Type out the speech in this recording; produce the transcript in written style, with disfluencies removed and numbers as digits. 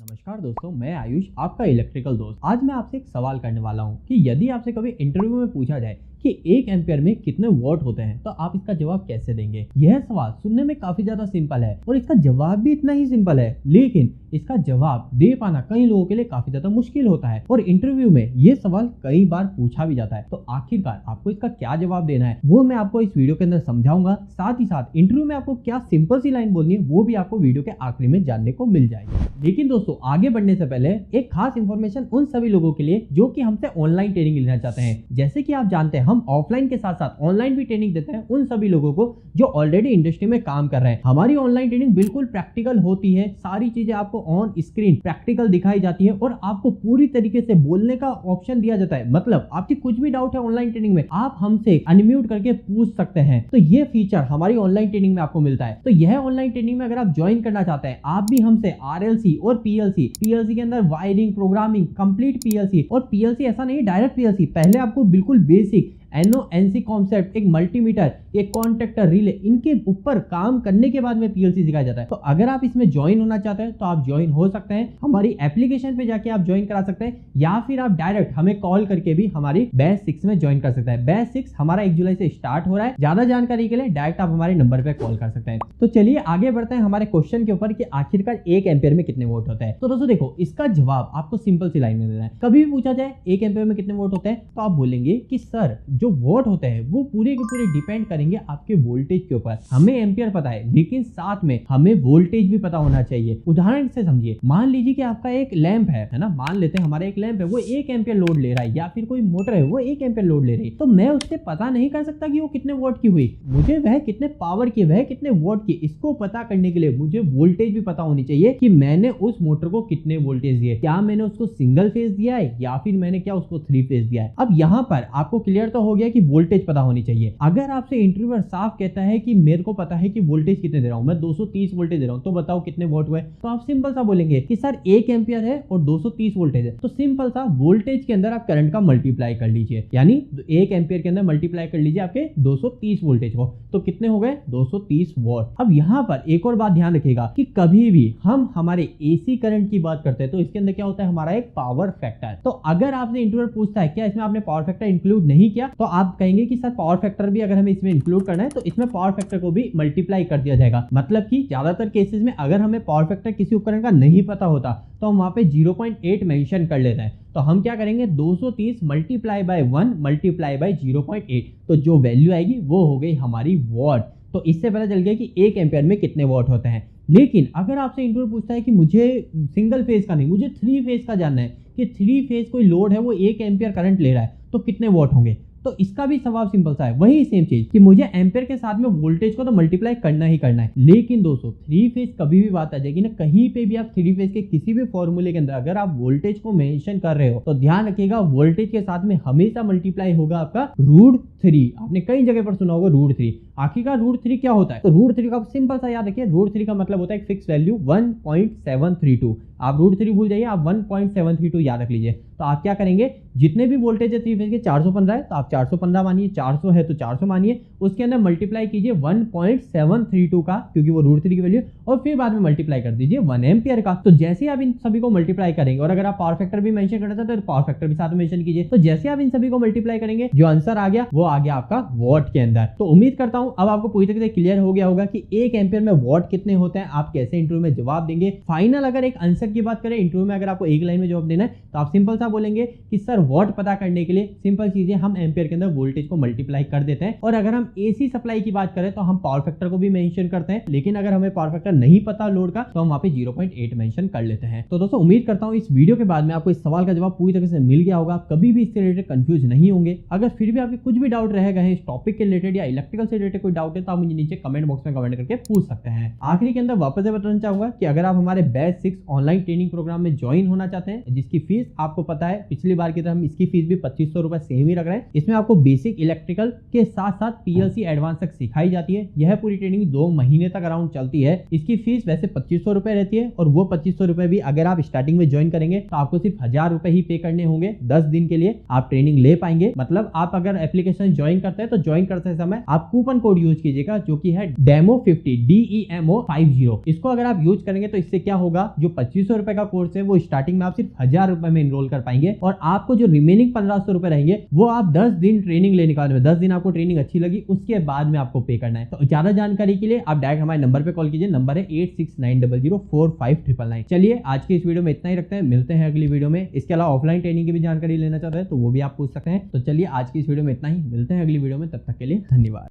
नमस्कार दोस्तों, मैं आयुष आपका इलेक्ट्रिकल दोस्त। आज मैं आपसे एक सवाल करने वाला हूं कि यदि आपसे कभी इंटरव्यू में पूछा जाए कि 1 एम्पियर में कितने वॉट होते हैं तो आप इसका जवाब कैसे देंगे। यह सवाल सुनने में काफी ज्यादा सिंपल है और इसका जवाब भी इतना ही सिंपल है, लेकिन इसका जवाब दे पाना कई लोगों के लिए काफी ज्यादा मुश्किल होता है और इंटरव्यू में यह सवाल कई बार पूछा भी जाता है। तो आखिरकार आपको इसका क्या जवाब देना है वो मैं आपको इस वीडियो के अंदर समझाऊंगा। साथ ही साथ इंटरव्यू में आपको क्या सिंपल सी लाइन बोलनी है वो भी आपको वीडियो के आखिरी में जानने को मिल जाएगी। लेकिन दोस्तों, आगे बढ़ने से पहले एक खास इंफॉर्मेशन उन सभी लोगों के लिए जो कि हमसे ऑनलाइन ट्रेनिंग लेना चाहते हैं। जैसे कि आप जानते हैं, हम ऑफलाइन के साथ साथ ऑनलाइन भी ट्रेनिंग देते हैं उन सभी लोगों को जो ऑलरेडी इंडस्ट्री में काम कर रहे हैं। हमारी ऑनलाइन ट्रेनिंग बिल्कुल प्रैक्टिकल होती है, सारी चीजें आपको ऑन स्क्रीन प्रैक्टिकल दिखाई जाती है और आपको पूरी तरीके से बोलने का ऑप्शन दिया जाता है। मतलब आपकी कुछ भी डाउट है ऑनलाइन ट्रेनिंग में, आप हमसे अनम्यूट करके पूछ सकते हैं। तो ये फीचर हमारी ऑनलाइन ट्रेनिंग में आपको मिलता है। तो यह ऑनलाइन ट्रेनिंग में अगर आप ज्वाइन करना चाहते हैं, आप भी हमसे RLC और PLC के अंदर वायरिंग, प्रोग्रामिंग, कंप्लीट PLC और PLC ऐसा नहीं डायरेक्ट PLC, पहले आपको बिल्कुल बेसिक NO/NC कॉन्सेप्ट, एक मल्टीमीटर, एक कॉन्टेक्टर, रिले, इनके ऊपर काम करने के बाद में PLC सिखाया जाता है। तो अगर आप इसमें ज्वाइन होना चाहते हैं तो आप ज्वाइन हो सकते हैं। हमारी एप्लीकेशन पे जाके आप ज्वाइन करा सकते हैं या फिर आप डायरेक्ट हमें कॉल करके भी हमारी बैच 6 में ज्वाइन कर सकते हैं। बैच 6 हमारा 1 जुलाई से स्टार्ट हो रहा है। ज्यादा जानकारी के लिए डायरेक्ट आप हमारे नंबर पे कॉल कर सकते हैं। तो चलिए आगे बढ़ते हैं हमारे क्वेश्चन के ऊपर कि आखिरकार 1 एम्पियर में कितने वोल्ट होता है। तो दोस्तों देखो, इसका जवाब आपको सिंपल सी लाइन में देना है। कभी भी पूछा जाए 1 एम्पियर में कितने वोल्ट होते हैं तो आप बोलेंगे कि सर जो वोल्ट होते हैं वो पूरे के पूरे डिपेंड करेंगे आपके वोल्टेज के ऊपर। हमें एम्पियर पता है लेकिन साथ में हमें वोल्टेज भी पता होना चाहिए। उदाहरण से समझिए, मान लीजिए कि आपका एक लैंप है ना, मान लेते हैं हमारा एक लैंप है, वो 1 एम्पियर लोड ले रहा है, या फिर कोई मोटर है वो 1 एम्पियर लोड ले रही है। तो मैं उससे पता नहीं कर सकता कि वो कितने वोल्ट की हुई, मुझे वह कितने पावर की, वह कितने वोल्ट की, इसको पता करने के लिए मुझे वोल्टेज भी पता होनी चाहिए कि मैंने उस मोटर को कितने वोल्टेज दिए। क्या मैंने उसको सिंगल फेज दिया है या फिर मैंने क्या उसको 3 फेज दिया है। अब यहाँ पर आपको क्लियर तो हो गया कि वोल्टेज पता होनी चाहिए। अगर आपसे इंटरव्यूअर साफ कहता है कि मेरे को पता है कि वोल्टेज कितने दे रहा हूं, मैं 230 वोल्टेज दे रहा हूं, तो बताओ कितने वोल्ट हुए। तो आप सिंपल सा बोलेंगे कि सर 1 एम्पियर है और 230 वोल्टेज है। तो सिंपल सा वोल्टेज के अंदर आप करंट का मल्टीप्लाई कर लीजिए, यानी 1 एम्पियर के अंदर मल्टीप्लाई कर लीजिए आपके 230 वोल्टेज को, तो कितने हो गए 230 वॉट। अब यहाँ पर एक और बात ध्यान रखिएगा कि कभी भी हम हमारे AC करंट की बात करते हैं तो इसके अंदर क्या होता है, हमारा एक पावर फैक्टर। तो अगर आपसे इंटरव्यूअर पूछता है क्या इसमें आपने पावर फैक्टर इंक्लूड नहीं किया, तो आप कहेंगे कि सर पावर फैक्टर भी अगर हमें इसमें इंक्लूड करना है तो इसमें पावर फैक्टर को भी मल्टीप्लाई कर दिया जाएगा। मतलब कि ज्यादातर केसेस में अगर हमें पावर फैक्टर किसी उपकरण का नहीं पता होता तो हम वहां पे 0.8 मेंशन कर लेते हैं। तो हम क्या करेंगे, 230 मल्टीप्लाई बाय 1 मल्टीप्लाई बाय 0.8, तो जो वैल्यू आएगी वो हो गई हमारी वॉट। तो इससे पता चल गया कि 1 एम्पियर में कितने वॉट होते हैं। लेकिन अगर आपसे इंटरव्यू पूछता है कि मुझे सिंगल फेज का नहीं, मुझे 3 फेज का जानना है कि 3 फेज कोई लोड है वो 1 एम्पियर करंट ले रहा है तो कितने वॉट होंगे, तो इसका भी जवाब सिंपल सा है, वही सेम चीज कि मुझे एम्पियर के साथ में वोल्टेज को तो मल्टीप्लाई करना ही करना है। लेकिन दोस्तों 3 फेज कभी भी बात आ जाएगी ना, कहीं पे भी आप 3 फेज के किसी भी फॉर्मूले के अंदर अगर आप वोल्टेज को मेंशन कर रहे हो तो ध्यान रखिएगा वोल्टेज के साथ में हमेशा मल्टीप्लाई होगा आपका √3। आपने कई जगह पर सुना होगा √3। आखिरकार √3 क्या होता है, तो √3 का सिंपल सा याद रखिए, √3 का मतलब होता है एक फिक्स वैल्यू 1.732। आप √3 भूल जाइए, आप 1.732 याद रख लीजिए। तो आप क्या करेंगे, जितने भी वोल्टेज है 3 फेज के 415 है तो आप 415 मानिए, 400 है तो 400 मानिए, उसके अंदर मल्टीप्लाई कीजिए 1.732 का, क्योंकि वो √3 की वैल्यू, और फिर बाद में मल्टीप्लाई कर दीजिए 1 एम्पियर का। तो जैसे आप इन सभी को मल्टीप्लाई करेंगे, और अगर आप पावर फैक्टर भी मेंशन करना चाहते हैं तो पावर फैक्टर भी साथ में मेंशन कीजिए। तो जैसे आप इन सभी को मल्टीप्लाई करेंगे जो आंसर आ गया वो आ गया आपका वॉट के अंदर। तो उम्मीद करता हूं अब आपको पूरी तरह से क्लियर हो गया होगा कि 1 एम्पियर में वॉट कितने होते हैं, आप कैसे इंटरव्यू में जवाब देंगे। फाइनल अगर एक आंसर की बात करें, इंटरव्यू में अगर आपको एक लाइन में जवाब देना है तो आप सिंपल सा बोलेंगे कि सर वॉट पता करने के लिए सिंपल चीज है, हम एम्पियर के अंदर वोल्टेज को मल्टीप्लाई कर देते हैं। और अगर हम AC सप्लाई की बात करें तो हम पावर फैक्टर को भी मेंशन करते हैं, लेकिन अगर हमें पावर फैक्टर नहीं पता लोड का तो हम वहां पे 0.8 मेंशन कर लेते हैं। तो दोस्तों उम्मीद करता हूं इस वीडियो के बाद में आपको इस सवाल का जवाब पूरी तरह से मिल गया होगा, कभी भी इससे रिलेटेड कंफ्यूज नहीं होंगे। अगर फिर भी आपके कुछ भी डाउट रह गए हैं इस टॉपिक के रिलेटेड या इलेक्ट्रिकल से रिलेटेड कोई डाउट है तो आप मुझे नीचे कमेंट बॉक्स में कमेंट करके पूछ सकते हैं। आखिरी के अंदर वापस से बताना चाहूंगा कि अगर आप हमारे बैच 6 ऑनलाइन ट्रेनिंग प्रोग्राम में ज्वाइन होना चाहते हैं, जिसकी फीस आपको पता है पिछली बार की तरह हम इसकी फीस भी 2500 रुपए सेम ही रख रहे हैं। इसमें आपको बेसिक इलेक्ट्रिकल के साथ साथ PLC एडवांस तक सिखाई जाती है। यह पूरी ट्रेनिंग 2 महीने तक अराउंड चलती है। इसकी फीस वैसे 2500 रुपए रहती है और वो 2500 रुपए भी अगर आप स्टार्टिंग में ज्वाइन करेंगे तो आपको सिर्फ 1000 रुपए ही पे करने होंगे। 10 दिन के लिए आप ट्रेनिंग ले पाएंगे। मतलब आप अगर एप्लीकेशन ज्वाइन करते हैं तो ज्वाइन करते समय आप कूपन कोड यूज कीजिएगा जो कि है DEMO50 DEMO50। इसको अगर आप यूज करेंगे तो इससे क्या होगा, जो 2500 रुपए का कोर्स है वो स्टार्टिंग में आप सिर्फ 1000 रुपए में इनरोल कर पाएंगे और आपको जो रिमेनिंग 1500 रुपए रहेंगे वो आप 10 दिन ट्रेनिंग लेने का, 10 दिन आपको ट्रेनिंग अच्छी लगी उसके बाद में आपको पे करना है। तो ज्यादा जानकारी के लिए आप डायरेक्ट हमारे नंबर पे कॉल कीजिए। नंबर है 8690045999। चलिए आज के इस वीडियो में इतना ही रखते हैं, मिलते हैं अगली वीडियो में। इसके अलावा ऑफलाइन ट्रेनिंग की भी जानकारी लेना चाहते हैं तो वो भी आप पूछ सकते हैं। तो चलिए आज की इस वीडियो में इतना ही, मिलते हैं अगली वीडियो में, तब तक के लिए धन्यवाद।